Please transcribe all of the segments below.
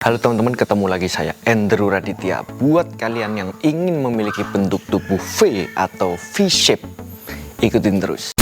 Halo teman-teman, ketemu lagi saya Andrew Raditya. Buat kalian yang ingin memiliki bentuk tubuh V atau V-shape, ikutin terus.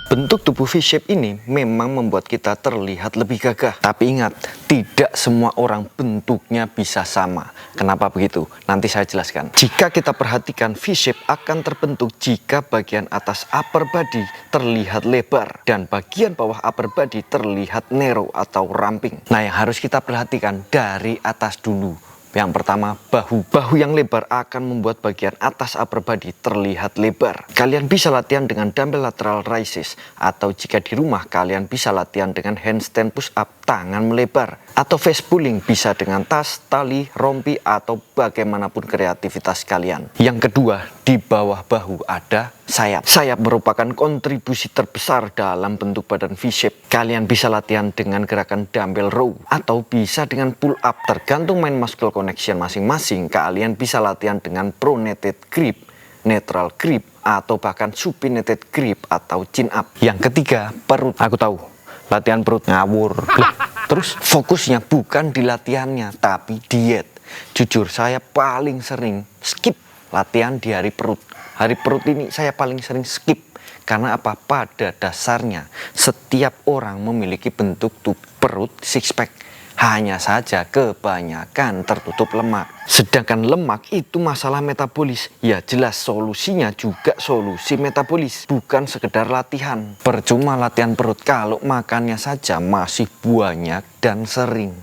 Bentuk tubuh V-shape ini memang membuat kita terlihat lebih gagah. Tapi ingat, tidak semua orang bentuknya bisa sama. Kenapa begitu? Nanti saya jelaskan. Jika kita perhatikan, V-shape akan terbentuk jika bagian atas upper body terlihat lebar dan bagian bawah upper body terlihat narrow atau ramping. Nah, yang harus kita perhatikan dari atas dulu. Yang pertama, bahu. Bahu yang lebar akan membuat bagian atas upper body terlihat lebar. Kalian bisa latihan dengan dumbbell lateral raises, atau jika di rumah kalian bisa latihan dengan handstand push up tangan melebar, atau face pulling bisa dengan tas, tali, rompi, atau bagaimanapun kreativitas kalian. Yang kedua, di bawah bahu ada sayap. Sayap merupakan kontribusi terbesar dalam bentuk badan V-shape. Kalian bisa latihan dengan gerakan dumbbell row atau bisa dengan pull up. Tergantung main muscle connection masing-masing, kalian bisa latihan dengan pronated grip, neutral grip, atau bahkan supinated grip atau chin up. Yang ketiga, perut. Aku tahu, latihan perut ngawur. Terus fokusnya bukan di latihannya, tapi diet. Jujur, saya paling sering skip latihan di hari perut. Hari perut ini saya paling sering skip. Karena apa? Pada dasarnya setiap orang memiliki bentuk perut six pack. Hanya saja kebanyakan tertutup lemak. Sedangkan lemak itu masalah metabolis. Ya jelas solusinya juga solusi metabolis, bukan sekedar latihan. Percuma latihan perut kalau makannya saja masih banyak dan sering.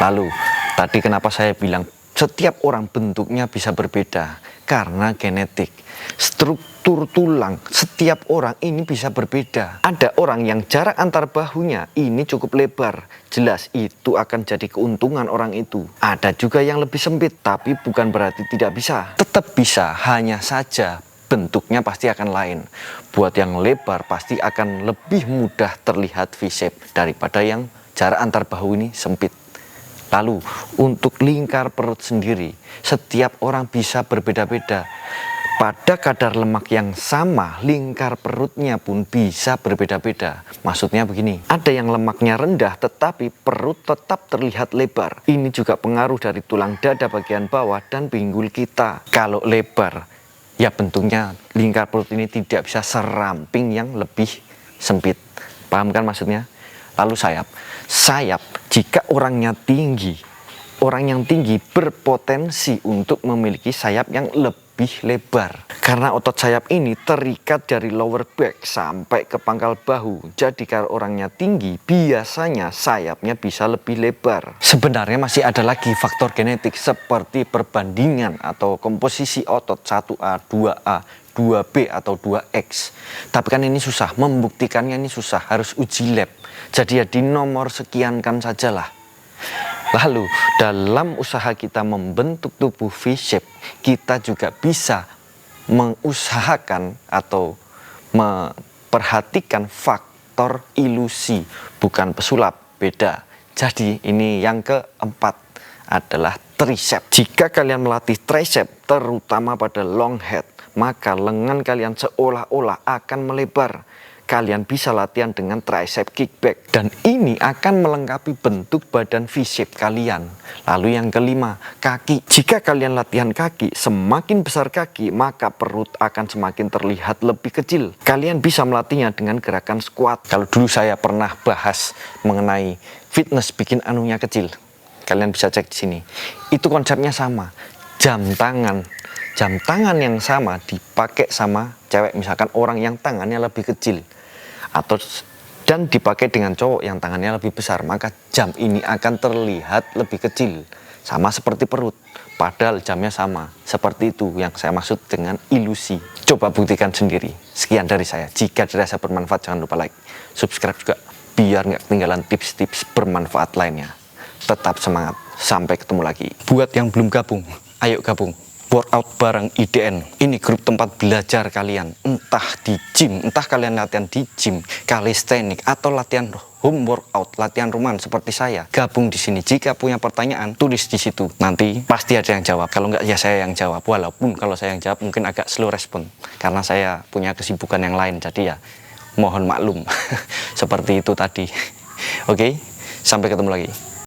Lalu tadi kenapa saya bilang setiap orang bentuknya bisa berbeda? Karena genetik. Struktur tulang setiap orang ini bisa berbeda. Ada orang yang jarak antar bahunya ini cukup lebar. Jelas itu akan jadi keuntungan orang itu. Ada juga yang lebih sempit, tapi bukan berarti tidak bisa. Tetap bisa, hanya saja bentuknya pasti akan lain. Buat yang lebar pasti akan lebih mudah terlihat V-shape daripada yang jarak antar bahu ini sempit. Lalu untuk lingkar perut sendiri, setiap orang bisa berbeda-beda. Pada kadar lemak yang sama, lingkar perutnya pun bisa berbeda-beda. Maksudnya begini, ada yang lemaknya rendah tetapi perut tetap terlihat lebar. Ini juga pengaruh dari tulang dada bagian bawah dan pinggul kita. Kalau lebar, ya bentuknya lingkar perut ini tidak bisa seramping yang lebih sempit. Paham kan maksudnya? Lalu sayap. Sayap, jika orangnya tinggi, orang yang tinggi berpotensi untuk memiliki sayap yang lebih lebar. Karena otot sayap ini terikat dari lower back sampai ke pangkal bahu. Jadi kalau orangnya tinggi, biasanya sayapnya bisa lebih lebar. Sebenarnya masih ada lagi faktor genetik seperti perbandingan atau komposisi otot 1A, 2A, 2B atau 2X. Tapi kan ini susah, membuktikannya ini susah, harus uji lab. Jadi ya di nomor sekian kan sajalah. Lalu dalam usaha kita membentuk tubuh V-shape, kita juga bisa mengusahakan atau memperhatikan faktor ilusi, bukan pesulap, beda. Jadi ini yang keempat adalah tricep. Jika kalian melatih tricep, terutama pada long head, maka lengan kalian seolah-olah akan melebar. Kalian bisa latihan dengan tricep kickback dan ini akan melengkapi bentuk badan V-shape kalian. Lalu yang kelima, kaki. Jika kalian latihan kaki, semakin besar kaki, maka perut akan semakin terlihat lebih kecil. Kalian bisa melatihnya dengan gerakan squat. Kalau dulu saya pernah bahas mengenai fitness bikin anunya kecil. Kalian bisa cek di sini. Itu konsepnya sama. Jam tangan yang sama dipakai sama cewek, misalkan orang yang tangannya lebih kecil dan dipakai dengan cowok yang tangannya lebih besar, maka jam ini akan terlihat lebih kecil, sama seperti perut, padahal jamnya sama. Seperti itu yang saya maksud dengan ilusi. Coba buktikan sendiri. Sekian dari saya. Jika dirasa bermanfaat, jangan lupa like, subscribe juga biar nggak ketinggalan tips-tips bermanfaat lainnya. Tetap semangat, sampai ketemu lagi. Buat yang belum gabung, ayo gabung. workout bareng IDN. Ini grup tempat belajar kalian, entah di gym, entah kalian latihan di gym, kalistenik, atau latihan home workout, latihan rumahan seperti saya. Gabung di sini. Jika punya pertanyaan, tulis di situ. Nanti pasti ada yang jawab. Kalau nggak, ya saya yang jawab. Walaupun kalau saya yang jawab mungkin agak slow respon, karena saya punya kesibukan yang lain. Jadi ya mohon maklum. Seperti itu tadi. Oke, sampai ketemu lagi.